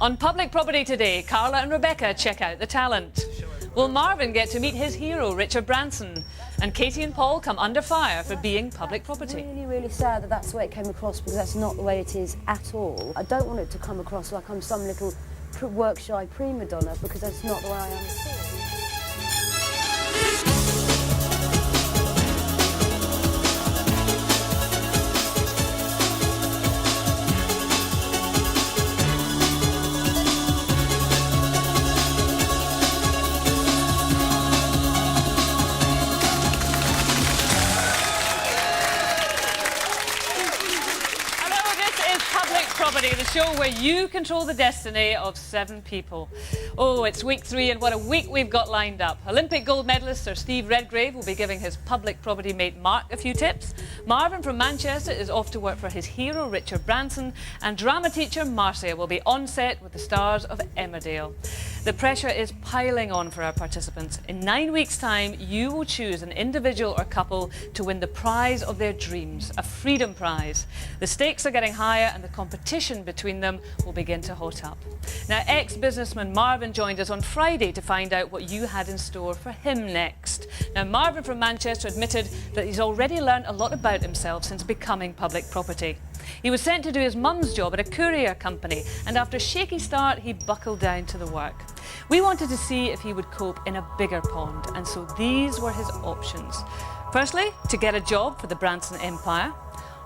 On Public Property today, Carla and Rebecca check out the talent. Will Marvin get to meet his hero, Richard Branson? And Katie and Paul come under fire for being public property. It's really, really sad that that's the way it came across, because that's not the way it is at all. I don't want it to come across like I'm some little work-shy prima donna, because that's not the way I am at all. Property, the show where you control the destiny of 7 people. Oh, it's week 3 and what a week we've got lined up. Olympic gold medalist Sir Steve Redgrave will be giving his public property mate Mark a few tips. Marvin from Manchester is off to work for his hero Richard Branson, and drama teacher Marcia will be on set with the stars of Emmerdale. The pressure is piling on for our participants. In 9 weeks' time, you will choose an individual or couple to win the prize of their dreams, a freedom prize. The stakes are getting higher and the competition between them will begin to hot up. Now, ex-businessman Marvin joined us on Friday to find out what you had in store for him next. Now, Marvin from Manchester admitted that he's already learned a lot about himself since becoming public property. He was sent to do his mum's job at a courier company, and after a shaky start, he buckled down to the work. We wanted to see if he would cope in a bigger pond, and so these were his options. Firstly, to get a job for the Branson Empire,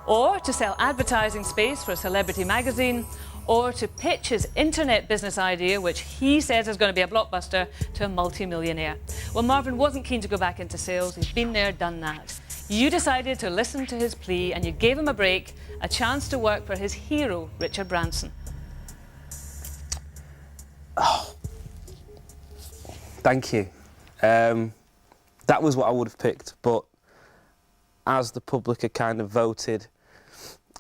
or to sell advertising space for a celebrity magazine, or to pitch his internet business idea, which he says is going to be a blockbuster, to a multi-millionaire. Well, Marvin wasn't keen to go back into sales. He's been there, done that. You decided to listen to his plea and you gave him a break, a chance to work for his hero, Richard Branson. Oh, thank you. That was what I would have picked, but as the public had kind of voted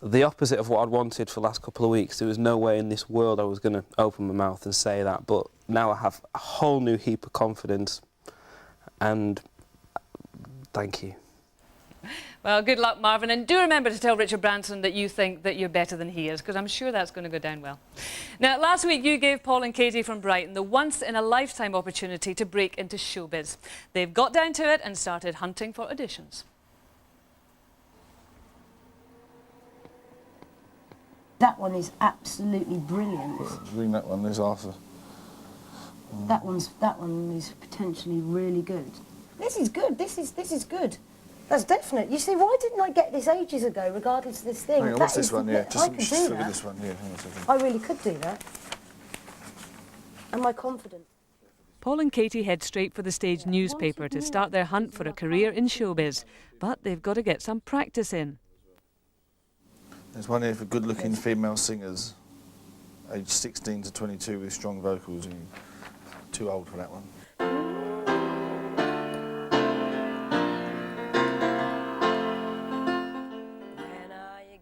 the opposite of what I'd wanted for the last couple of weeks, there was no way in this world I was going to open my mouth and say that, but now I have a whole new heap of confidence, and thank you. Well, good luck, Marvin, and do remember to tell Richard Branson that you think that you're better than he is, because I'm sure that's going to go down well. Now, last week you gave Paul and Katie from Brighton the once-in-a-lifetime opportunity to break into showbiz. They've got down to it and started hunting for auditions. That one is absolutely brilliant. Ring that one, there's Arthur. That one is potentially really good. This is good. This is good. That's definite. You see, why didn't I get this ages ago, regardless of this thing? Hang on, what's this one here? I could do that. This one here. Hang on a second. I really could do that. Am I confident? Paul and Katie head straight for the Stage newspaper to start their hunt for a career in showbiz, but they've got to get some practice in. There's one here for good-looking female singers, aged 16 to 22 with strong vocals. And too old for that one.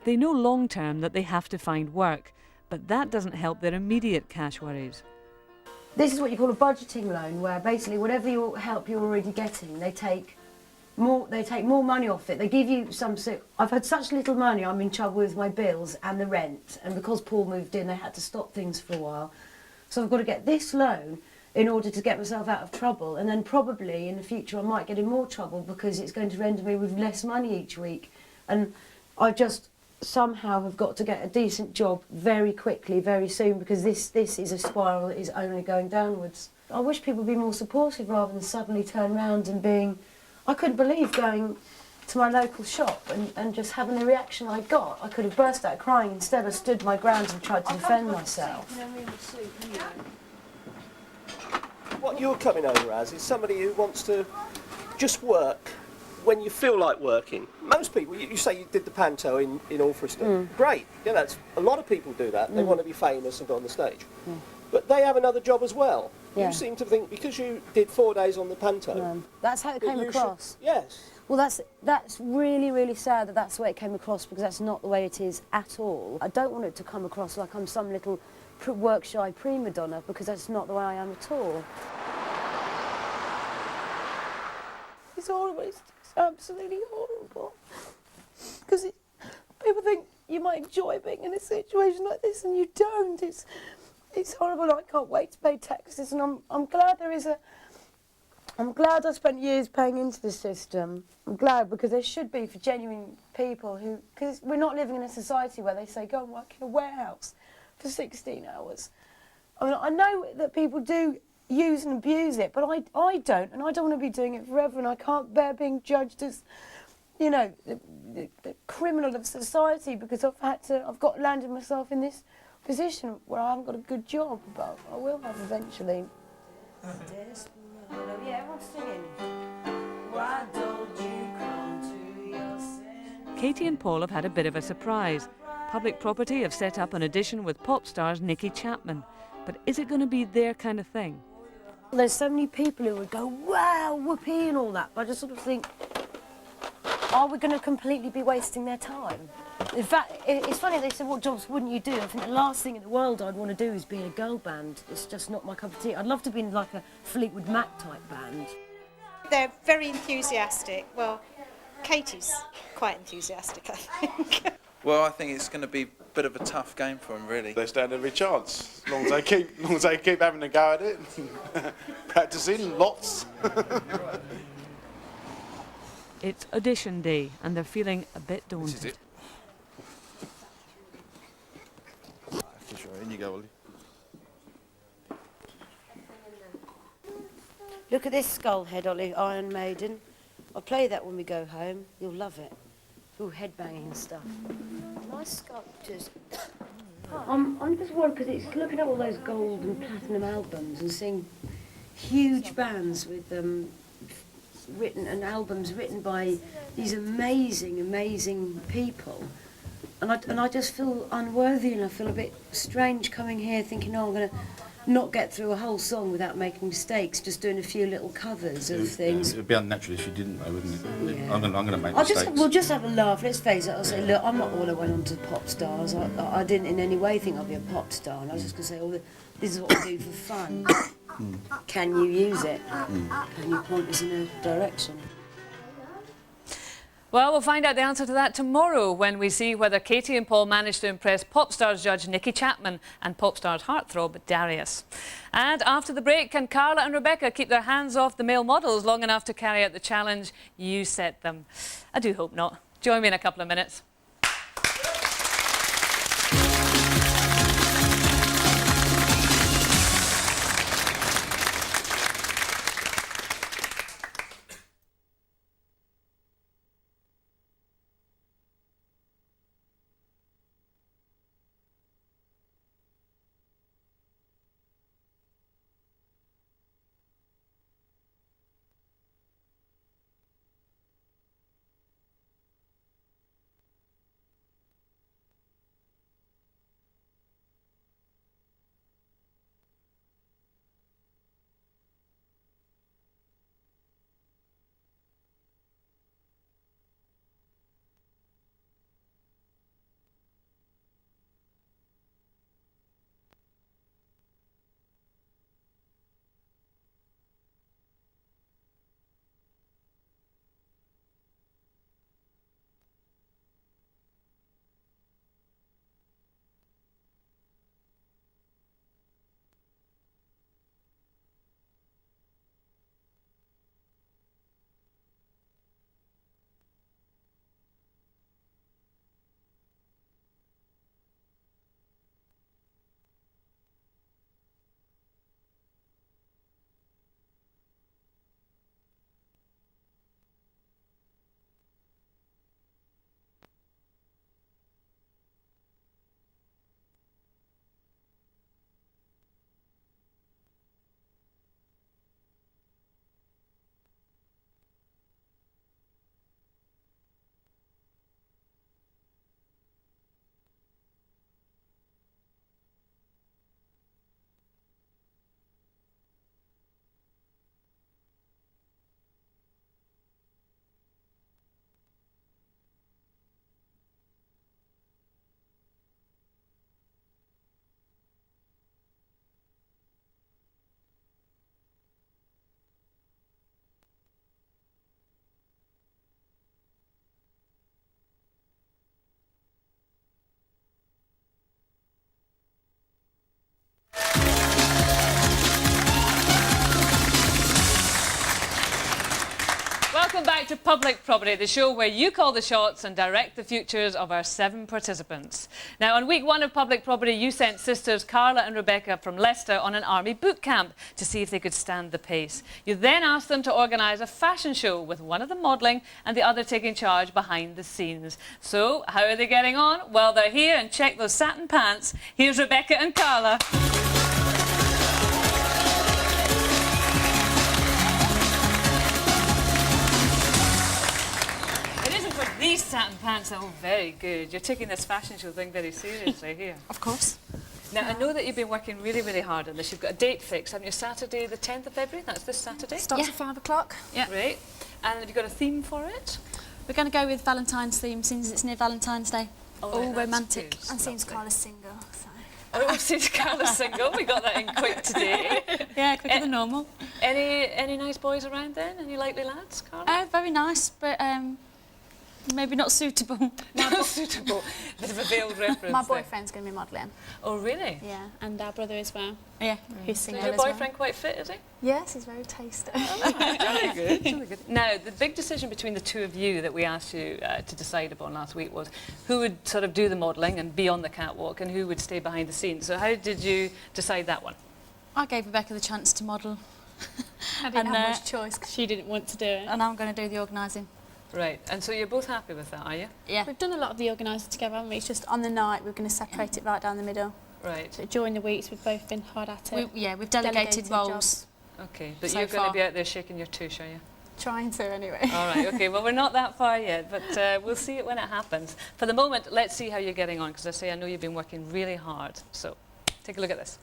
They know long-term that they have to find work, but that doesn't help their immediate cash worries. This is what you call a budgeting loan, where basically whatever your help you're already getting, they take more money off it. They give you some. I've had such little money, I'm in trouble with my bills and the rent, and because Paul moved in, they had to stop things for a while. So I've got to get this loan in order to get myself out of trouble, and then probably in the future I might get in more trouble because it's going to render me with less money each week. And I just somehow have got to get a decent job very quickly, very soon, because this is a spiral that is only going downwards. I wish people would be more supportive rather than suddenly turn around and being... I couldn't believe going to my local shop and just having the reaction I got. I could have burst out crying. Instead I stood my ground and tried to defend myself. What you're coming over as is somebody who wants to just work when you feel like working. Most people, you say you did the panto in Alfriston. Great, you know, a lot of people do that. They want to be famous and go on the stage. But they have another job as well. You seem to think, because you did 4 days on the panto... That's how it came across. Yes. Well, that's really, really sad that that's the way it came across, because that's not the way it is at all. I don't want it to come across like I'm some little work-shy prima donna, because that's not the way I am at all. It's horrible. It's absolutely horrible. Because people think you might enjoy being in a situation like this, and you don't. It's horrible. I can't wait to pay taxes, and I'm glad there is a. I'm glad I spent years paying into the system. I'm glad, because there should be for genuine people who, because we're not living in a society where they say go and work in a warehouse for 16 hours. I mean, I know that people do use and abuse it, but I don't, and I don't want to be doing it forever, and I can't bear being judged as, you know, the criminal of society, because I've got landed myself in this position where I haven't got a good job, but I will have eventually. Yeah, everyone's singing. Why don't you come to your senses? Katie and Paul have had a bit of a surprise. Public Property have set up an audition with pop stars Nicky Chapman. But is it going to be their kind of thing? There's so many people who would go, wow, whoopee and all that, but I just sort of think, are we going to completely be wasting their time? In fact, it's funny, they said, what jobs wouldn't you do? I think the last thing in the world I'd want to do is be in a girl band. It's just not my cup of tea. I'd love to be in like a Fleetwood Mac type band. They're very enthusiastic. Well, Katie's quite enthusiastic, I think. Well, I think it's going to be a bit of a tough game for them, really. They stand every chance, as long as they keep having a go at it, practicing lots. It's audition day and they're feeling a bit daunted. This is it. In you go, Ollie. Look at this skull head, Ollie, Iron Maiden. I'll play that when we go home. You'll love it. Ooh, headbanging and stuff. Nice sculptures. I'm just worried because it's looking at all those gold and platinum albums and seeing huge bands with albums written by these amazing people. And I just feel unworthy, and I feel a bit strange coming here thinking, oh, I'm going to not get through a whole song without making mistakes, just doing a few little covers of things. It would be unnatural if you didn't, though, wouldn't it? Yeah. I'm going to make mistakes. We'll just have a laugh, let's face it. I'll say, look, I'm not all I went on to pop stars. I didn't in any way think I'd be a pop star, and I was just going to say, oh, this is what I do for fun. Can you use it? Can you point us in a direction? Well, we'll find out the answer to that tomorrow when we see whether Katie and Paul managed to impress pop stars judge Nicky Chapman and pop stars heartthrob Darius. And after the break, can Carla and Rebecca keep their hands off the male models long enough to carry out the challenge you set them? I do hope not. Join me in a couple of minutes. Welcome back to Public Property, the show where you call the shots and direct the futures of our 7 participants. Now, on week 1 of Public Property, you sent sisters Carla and Rebecca from Leicester on an army boot camp to see if they could stand the pace. You then asked them to organise a fashion show with one of them modelling and the other taking charge behind the scenes. So, how are they getting on? Well, they're here, and check those satin pants. Here's Rebecca and Carla. These satin pants are all very good. You're taking this fashion show thing very seriously here. Of course. Now, I know that you've been working really, really hard on this. You've got a date fixed, haven't you? Saturday the 10th of February? That's this Saturday? Starts at 5 o'clock. Yeah. Great. And have you got a theme for it? We're going to go with Valentine's theme since it's near Valentine's Day. Oh, All right, that's romantic. good. And seems Carla's single. So. Oh, since Carla's single. We got that in quick today. Yeah, quicker than normal. Any nice boys around then? Any likely lads, Carla? Very nice, but maybe not suitable. Not suitable. Bit of a veiled reference. My there. boyfriend's going to be modelling. Oh, really? Yeah, and our brother as well. Yeah, who's Is single your as well. boyfriend quite fit, is he? Yes, he's very tasty. Jolly good, jolly good. Now, the big decision between the two of you that we asked you to decide upon last week was who would sort of do the modelling and be on the catwalk and who would stay behind the scenes. So how did you decide that one? I gave Rebecca the chance to model. I didn't And, have much choice because she didn't want to do it. And I'm going to do the organising. Right, and so you're both happy with that, are you? Yeah. We've done a lot of the organising together, haven't we? It's just on the night we're going to separate it right down the middle. Right. So during the weeks we've both been hard at it. We've delegated roles. jobs. Okay, but So you're going far. to be out there shaking your tush, are you? Trying to anyway. All right, okay, well, we're not that far yet, but we'll see it when it happens. For the moment, let's see how you're getting on, because I say I know you've been working really hard. So, take a look at this.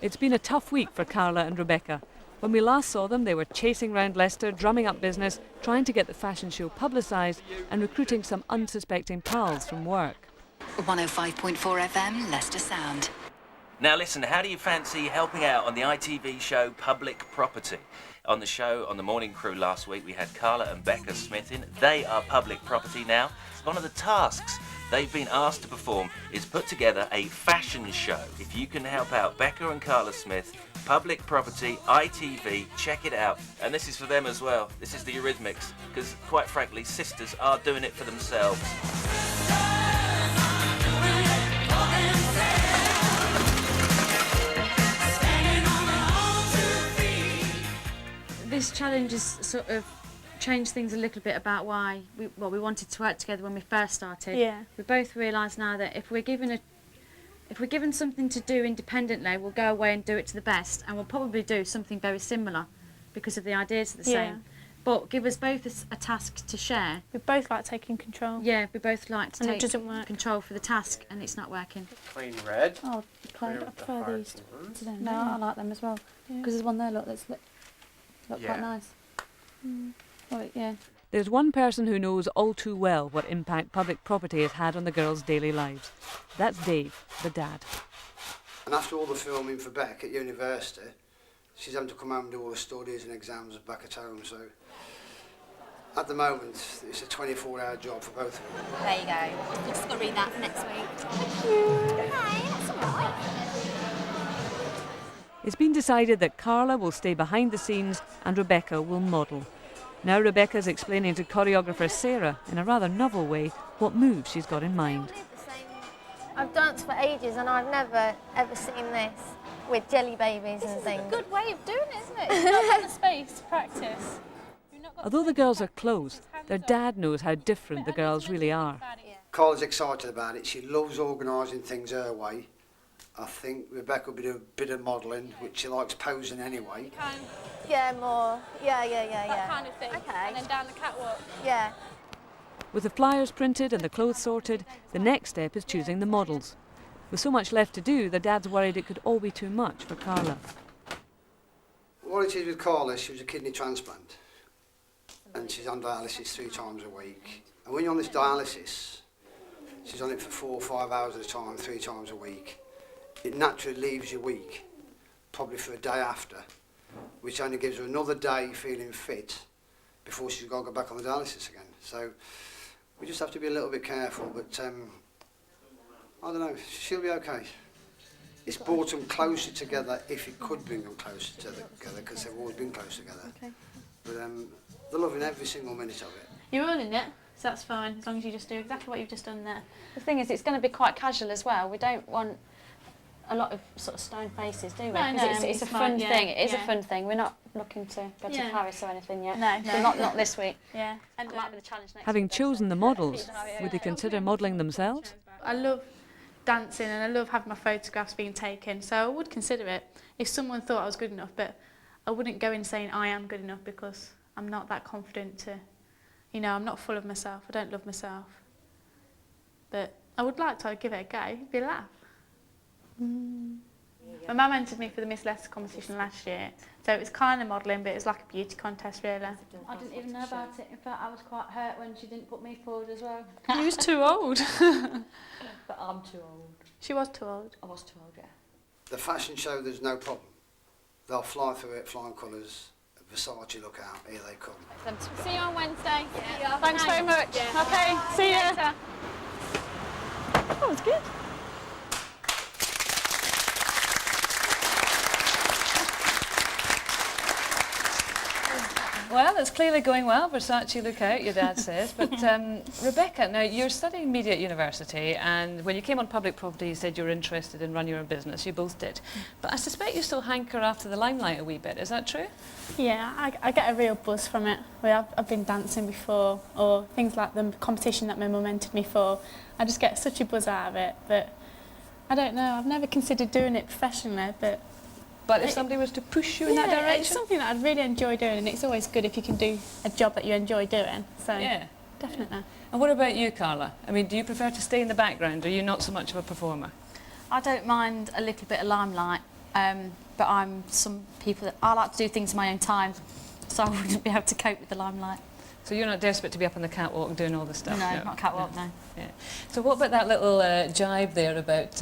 It's been a tough week for Carla and Rebecca. When we last saw them, they were chasing round Leicester, drumming up business, trying to get the fashion show publicised and recruiting some unsuspecting pals from work. 105.4 FM, Leicester Sound. Now listen, how do you fancy helping out on the ITV show Public Property? On the show, on the Morning Crew last week, we had Carla and Becca Smith in. They are Public Property now. One of the tasks they've been asked to perform is put together a fashion show. If you can help out Becca and Carla Smith, Public Property, ITV, check it out. And this is for them as well. This is the Eurythmics, because quite frankly, sisters are doing it for themselves. This challenge has sort of changed things a little bit about why we wanted to work together when we first started. Yeah. We both realise now that if we're given something to do independently, we'll go away and do it to the best, and we'll probably do something very similar because of the ideas are the Yeah. same. But give us both a task to share. We both like taking control. Yeah, we both like to And it take doesn't work. control for the task, and it's not working. Plain red. Oh, I with the prefer hearts these and to them. No, I like them as well because there's one there. Look, that's look Yeah. quite nice. Well, yeah. There's one person who knows all too well what impact public property has had on the girls' daily lives. That's Dave, the dad. And after all the filming for Beck at university, she's having to come home and do all the studies and exams back at home. So at the moment, it's a 24-hour job for both of them. There you go. You just got to read that for next week. Hey, that's all right. It's been decided that Carla will stay behind the scenes and Rebecca will model. Now Rebecca's explaining to choreographer Sarah, in a rather novel way, what moves she's got in mind. I've danced for ages and I've never ever seen this with jelly babies and things. It's a good way of doing it, isn't it? You've not got the space to practice. Although the girls are close, their dad knows how different the girls really are. Carla's excited about it. She loves organising things her way. I think Rebecca will be doing a bit of modelling, which she likes posing anyway. Yeah, more. Yeah. That kind of thing. Okay. And then down the catwalk. Yeah. With the flyers printed and the clothes sorted, the next step is choosing the models. With so much left to do, the dad's worried it could all be too much for Carla. What it is with Carla, she was a kidney transplant. And she's on dialysis 3 times a week. And when you're on this dialysis, she's on it for 4 or 5 hours at a time, 3 times a week. It naturally leaves you weak, probably for a day after, which only gives her another day feeling fit before she's got to go back on the dialysis again. So we just have to be a little bit careful, but I don't know, she'll be okay. It's brought them closer together if it could bring them closer together, because they've always been close together. Okay. But they're loving every single minute of it. You're all in it, so that's fine, as long as you just do exactly what you've just done there. The thing is, it's going to be quite casual as well. We don't want a lot of sort of stone faces, do we? No, 'Cause no, it's a fine, fun yeah, thing. It is a yeah. fun thing. We're not looking to go to Yeah. Paris or anything yet. No, no. Not this week. Yeah. And that might be the challenge next Having week, though, chosen so- the models, would they consider modelling themselves? I love dancing and I love having my photographs being taken, so I would consider it if someone thought I was good enough, but I wouldn't go in saying I am good enough because I'm not that confident to, you know, I'm not full of myself, I don't love myself. But I would like to give it a go, it'd be a laugh. My mum entered me for the Miss Leicester competition last year, so it was kind of modelling, but it was like a beauty contest really. I didn't even know about it. In fact, I was quite hurt when she didn't put me forward as well. You was too old. But I'm too old. She was too old. I was too old, yeah. The fashion show, there's no problem. They'll fly through it, flying colours. Versace, look out, here they come. See you on Wednesday. Yeah. Thanks very much. Okay, see you later. That was good. Well, it's clearly going well. Versace, look out, your dad says. But Rebecca, now you're studying media at university, and when you came on public property, you said you were interested in running your own business. You both did. But I suspect you still hanker after the limelight a wee bit. Is that true? Yeah, I get a real buzz from it. I've been dancing before, or things like the competition that my mum entered me for. I just get such a buzz out of it. But I don't know, I've never considered doing it professionally, but if somebody was to push you in that direction? It's something that I'd really enjoy doing, and it's always good if you can do a job that you enjoy doing. So Yeah. definitely. And what about you, Carla? I mean, do you prefer to stay in the background? Are you not so much of a performer? I don't mind a little bit of limelight, but I'm some people that I like to do things in my own time, so I wouldn't be able to cope with the limelight. So you're not desperate to be up on the catwalk and doing all this stuff? No, not catwalk, no. Yeah. So what about that little jibe there about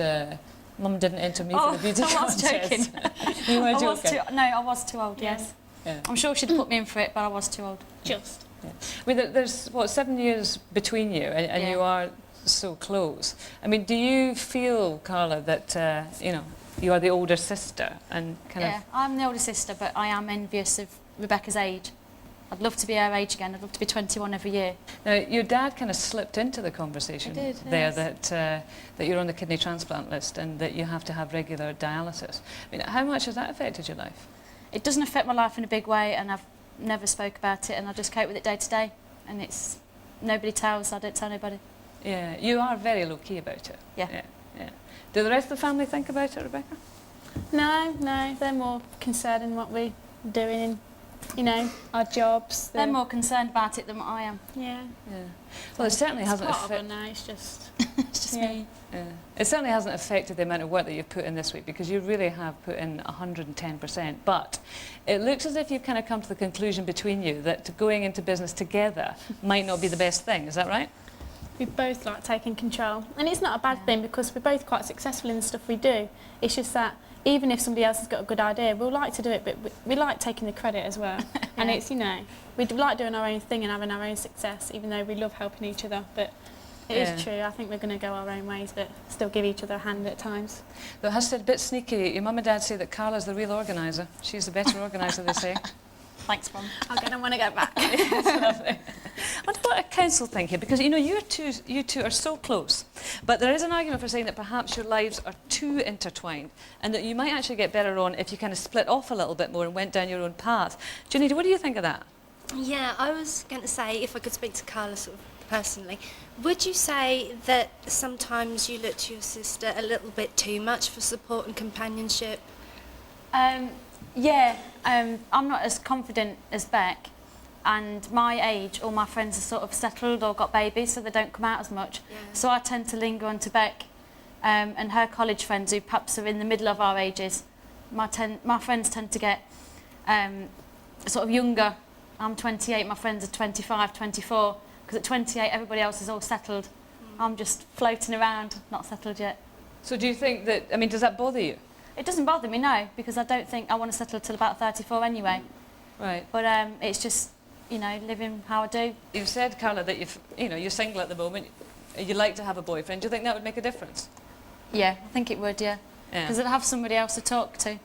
Mum didn't enter me for the beauty I was contest? joking. You were I was joking? I was too old, yes. Yeah. I'm sure she'd put me in for it, but I was too old. Just. Yeah. I mean, there's, what, 7 years between you, and Yeah. you are so close. I mean, do you feel, Carla, that, you know, you are the older sister and kind Yeah, I'm the older sister, but I am envious of Rebecca's age. I'd love to be her age again. I'd love to be 21 every year. Now, your dad kind of slipped into the conversation I did, there yes. that you're on the kidney transplant list and that you have to have regular dialysis. I mean, how much has that affected your life? It doesn't affect my life in a big way, and I've never spoke about it, and I just cope with it day to day. And it's nobody tells. I don't tell nobody. Yeah, you are very low key about it. Yeah. Yeah. Do the rest of the family think about it, Rebecca? No, they're more concerned in what we're doing in, you know, our jobs. They're more concerned about it than what I am. Yeah. Yeah. Well, it certainly hasn't Part of it affected. now. It's just. It's just me. Yeah. It certainly hasn't affected the amount of work that you've put in this week, because you really have put in 110%. But it looks as if you've kind of come to the conclusion between you that going into business together might not be the best thing. Is that right? We both like taking control, and it's not a bad thing because we're both quite successful in the stuff we do. It's just that even if somebody else has got a good idea, we'll like to do it, but we like taking the credit as well. And it's, you know, we like doing our own thing and having our own success, even though we love helping each other. But it is true. I think we're going to go our own ways, but still give each other a hand at times. Though it has to be a bit sneaky. Your mum and dad say that Carla's the real organiser. She's the better organiser, they say. Thanks, Mum. I'll get them when I get back. I wonder what a council think here, because you know you two are so close, but there is an argument for saying that perhaps your lives are too intertwined, and that you might actually get better on if you kind of split off a little bit more and went down your own path. Janita, what do you think of that? Yeah, I was going to say, if I could speak to Carla sort of personally, would you say that sometimes you look to your sister a little bit too much for support and companionship? Yeah, I'm not as confident as Beck, and my age, all my friends are sort of settled or got babies, so they don't come out as much. Yeah. So I tend to linger on to Beck and her college friends who perhaps are in the middle of our ages. My friends tend to get sort of younger. I'm 28, my friends are 25, 24, because at 28 everybody else is all settled. I'm just floating around, not settled yet. So do you think that, I mean, does that bother you? It doesn't bother me, no, because I don't think I want to settle till about 34 anyway. Right. But it's just, you know, living how I do. You've said, Carla, that you're single at the moment. You'd like to have a boyfriend. Do you think that would make a difference? Yeah, I think it would, yeah. Yeah. Because I'd have somebody else to talk to.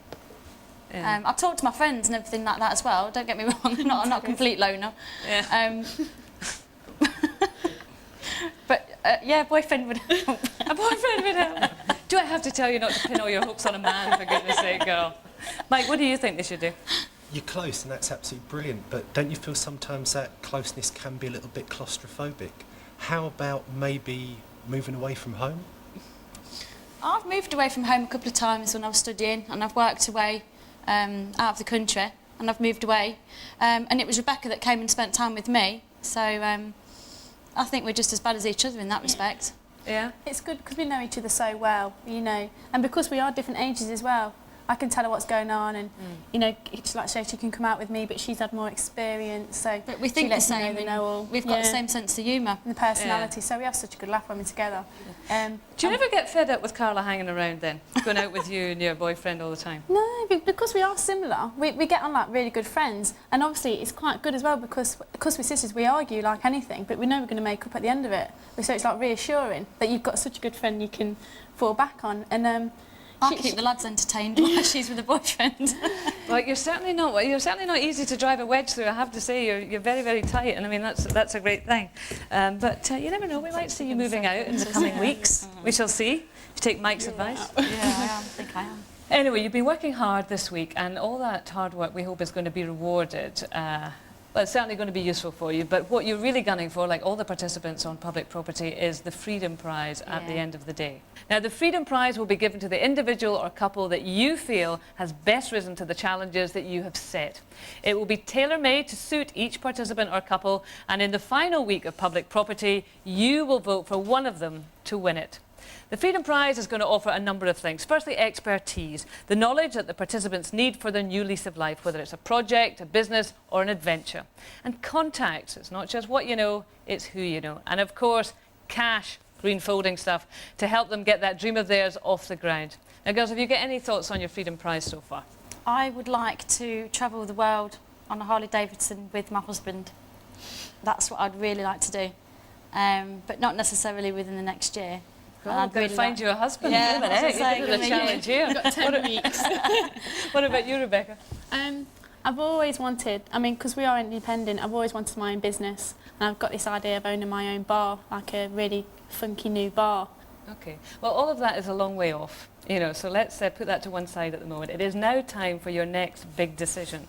Yeah. I talk to my friends and everything like that as well. Don't get me wrong, I'm not a complete loner. Yeah. But yeah, a boyfriend would help. A boyfriend would help. Do I have to tell you not to pin all your hopes on a man, for goodness sake, girl? Mike, what do you think they should do? You're close, and that's absolutely brilliant, but don't you feel sometimes that closeness can be a little bit claustrophobic? How about maybe moving away from home? I've moved away from home a couple of times when I was studying, and I've worked away out of the country, and I've moved away. And it was Rebecca that came and spent time with me, so I think we're just as bad as each other in that respect. Yeah. It's good because we know each other so well, you know, and because we are different ages as well. I can tell her what's going on, and you know, like she can come out with me, but she's had more experience, so but we think the same. We've got the same sense of humour and the personality, so we have such a good laugh when we're together. Do you never get fed up with Carla hanging around then, going out with you and your boyfriend all the time? No, because we are similar. We get on like really good friends, and obviously it's quite good as well because we're sisters. We argue like anything, but we know we're going to make up at the end of it. So it's like reassuring that you've got such a good friend you can fall back on, and. I keep the lads entertained while she's with a boyfriend. Well, you're certainly not easy to drive a wedge through. I have to say, you're very, very tight, and I mean that's a great thing. But you never know. We might see you moving out in the coming weeks. We shall see. If you take Mike's advice. Yeah, I think I am. Anyway, you've been working hard this week, and all that hard work we hope is going to be rewarded. Well, it's certainly going to be useful for you, but what you're really gunning for, like all the participants on Public Property, is the Freedom Prize at the end of the day. Now, the Freedom Prize will be given to the individual or couple that you feel has best risen to the challenges that you have set. It will be tailor-made to suit each participant or couple, and in the final week of Public Property, you will vote for one of them to win it. The Freedom Prize is going to offer a number of things. Firstly, expertise, the knowledge that the participants need for their new lease of life, whether it's a project, a business or an adventure. And contacts, it's not just what you know, it's who you know. And of course, cash, green folding stuff, to help them get that dream of theirs off the ground. Now girls, have you got any thoughts on your Freedom Prize so far? I would like to travel the world on a Harley Davidson with my husband. That's what I'd really like to do, but not necessarily within the next year. Well, I'd really find you a husband. Yeah, that's a challenge here. You've got 10 weeks. What about you, Rebecca? I've always wanted, I mean, because we are independent, I've always wanted my own business, and I've got this idea of owning my own bar, like a really funky new bar. Okay, well, all of that is a long way off, you know, so let's put that to one side at the moment. It is now time for your next big decision.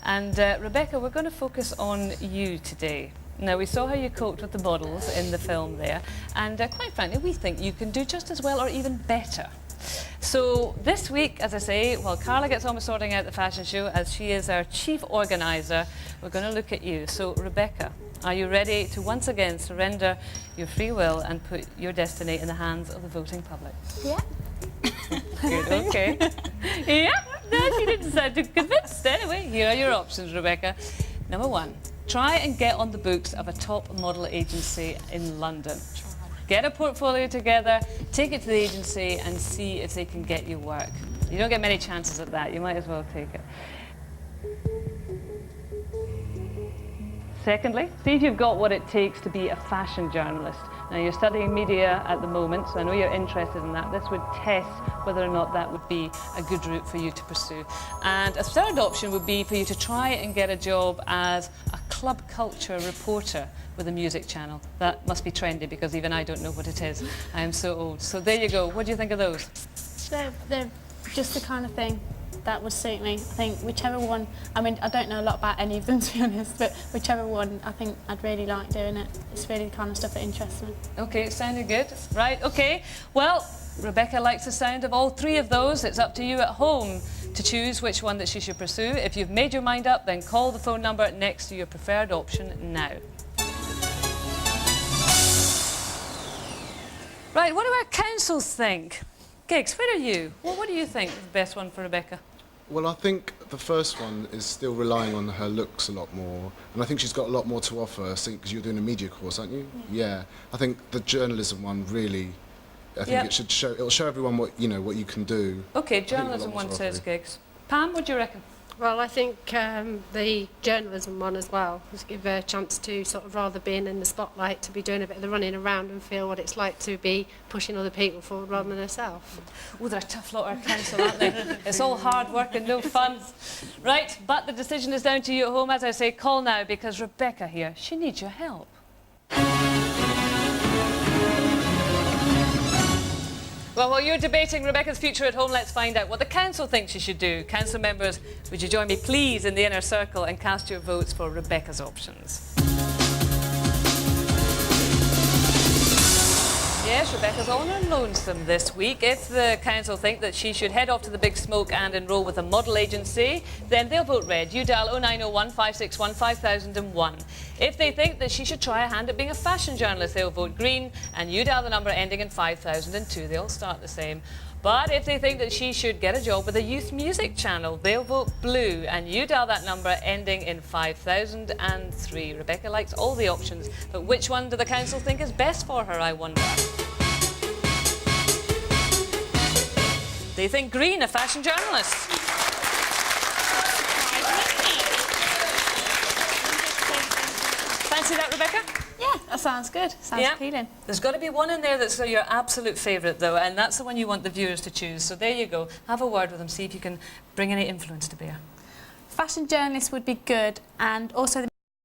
And Rebecca, we're going to focus on you today. Now, we saw how you coped with the models in the film there, and quite frankly, we think you can do just as well or even better. So this week, as I say, while Carla gets on with sorting out the fashion show, as she is our chief organiser, we're going to look at you. So, Rebecca, are you ready to once again surrender your free will and put your destiny in the hands of the voting public? Yeah. Good, okay. Yeah, no, she didn't sound too convinced. Anyway, here are your options, Rebecca. Number one, try and get on the books of a top model agency in London. Get a portfolio together, take it to the agency and see if they can get you work. You don't get many chances at that, you might as well take it. Secondly, see if you've got what it takes to be a fashion journalist. Now, you're studying media at the moment, so I know you're interested in that. This would test whether or not that would be a good route for you to pursue. And a third option would be for you to try and get a job as a club culture reporter with a music channel. That must be trendy because even I don't know what it is. I am so old. So there you go. What do you think of those? They're just the kind of thing that would suit me. I think whichever one, I mean, I don't know a lot about any of them to be honest, but whichever one, I think I'd really like doing it. It's really the kind of stuff that interests me. Okay, it sounded good. Right, okay. Well, Rebecca likes the sound of all three of those. It's up to you at home to choose which one that she should pursue. If you've made your mind up, then call the phone number next to your preferred option now. Right, what do our councils think? Giggs, where are you? Well, what do you think is the best one for Rebecca? Well, I think the first one is still relying on her looks a lot more, and I think she's got a lot more to offer, because you're doing a media course, aren't you? Yeah. I think the journalism one really, I think it should show, it'll show everyone what you can do. Okay, journalism one says Giggs. Pam, what do you reckon? Well, I think the journalism one as well, was give her a chance to sort of rather being in the spotlight, to be doing a bit of the running around and feel what it's like to be pushing other people forward rather than herself. Oh, they're a tough lot, our council, aren't they? It's all hard work and no fun. Right, but the decision is down to you at home. As I say, call now, because Rebecca here, she needs your help. Well, while you're debating Rebecca's future at home, let's find out what the council thinks she should do. Council members, would you join me please in the inner circle and cast your votes for Rebecca's options? Yes, Rebecca's all on her lonesome this week. If the council think that she should head off to the big smoke and enrol with a model agency, then they'll vote red. You dial 0901 561 5001. If they think that she should try a hand at being a fashion journalist, they'll vote green, and you dial the number ending in 5002. They all start the same. But if they think that she should get a job with a youth music channel, they'll vote blue, and you dial that number ending in 5003. Rebecca likes all the options, but which one do the council think is best for her, I wonder? They think green, a fashion journalist. Fancy that, Rebecca? Yeah, that sounds good. Sounds appealing. There's got to be one in there that's your absolute favourite, though, and that's the one you want the viewers to choose. So there you go. Have a word with them, see if you can bring any influence to bear. Fashion journalist would be good, and also the